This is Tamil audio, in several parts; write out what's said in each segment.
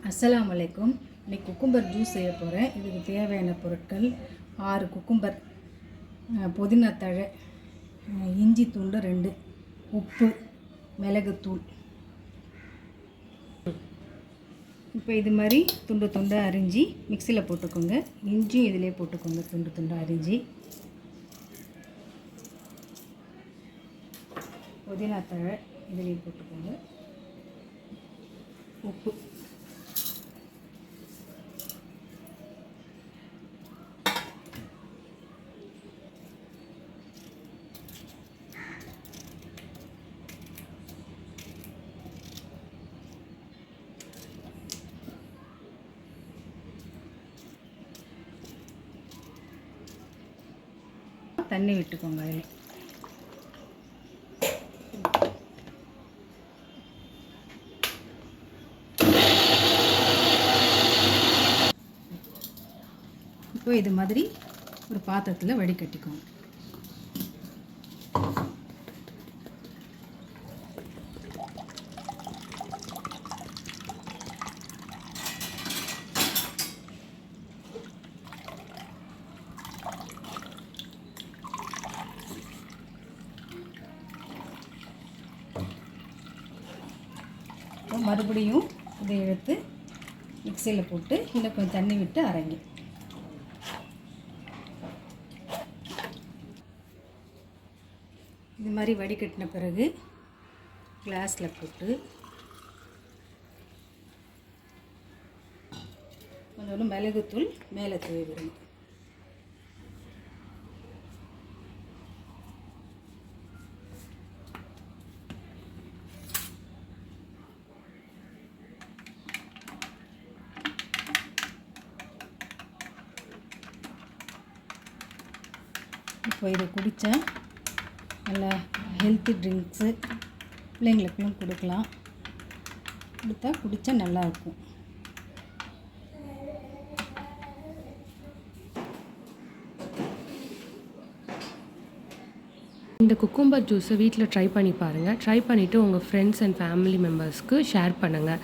அஸ்ஸலாமு அலைக்கும். இன்றைக்கி குக்கும்பர் ஜூஸ் செய்ய போகிறேன். இதுக்கு தேவையான பொருட்கள் 6 குக்கும்பர், புதினா தழை, இஞ்சி துண்டு 2, உப்பு, மிளகுத்தூள். இப்போ இது மாதிரி துண்டு துண்டாக அரிஞ்சு மிக்சியில் போட்டுக்கோங்க. இஞ்சியும் இதிலே போட்டுக்கோங்க, துண்டு துண்டாக அரிஞ்சு. புதினா தழை இதிலே போட்டுக்கோங்க. உப்பு, தண்ணி விட்டுக்கோங்க. அதில் இப்போ இது மாதிரி ஒரு பாத்திரத்தில் வடிகட்டிக்கோங்க. மறுபடியும் இதை எடுத்து மிக்சியில் போட்டு இன்னும் கொஞ்சம் தண்ணி விட்டு அரைங்க. இது மாதிரி வடிகட்டின பிறகு கிளாஸில் போட்டு கொஞ்சம் மிளகுத்தூள் மேலே தூவி விடுங்க. இப்போ இதை குடித்தா நல்லா ஹெல்த்தி ட்ரிங்க்ஸு பிள்ளைங்களுக்கெல்லாம் கொடுக்கலாம். குடித்தா நல்லாயிருக்கும். இந்த குக்கும்பர் ஜூஸை வீட்டில் ட்ரை பண்ணி பாருங்கள். ட்ரை பண்ணிவிட்டு உங்கள் ஃப்ரெண்ட்ஸ் அண்ட் ஃபேமிலி மெம்பர்ஸ்க்கு ஷேர் பண்ணுங்கள்.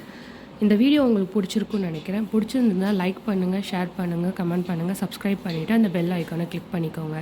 இந்த வீடியோ உங்களுக்கு பிடிச்சிருக்குன்னு நினைக்கிறேன். பிடிச்சிருந்தா லைக் பண்ணுங்கள், ஷேர் பண்ணுங்கள், கமெண்ட் பண்ணுங்கள், சப்ஸ்கிரைப் பண்ணிவிட்டு அந்த பெல் ஐக்கானை கிளிக் பண்ணிக்கோங்க.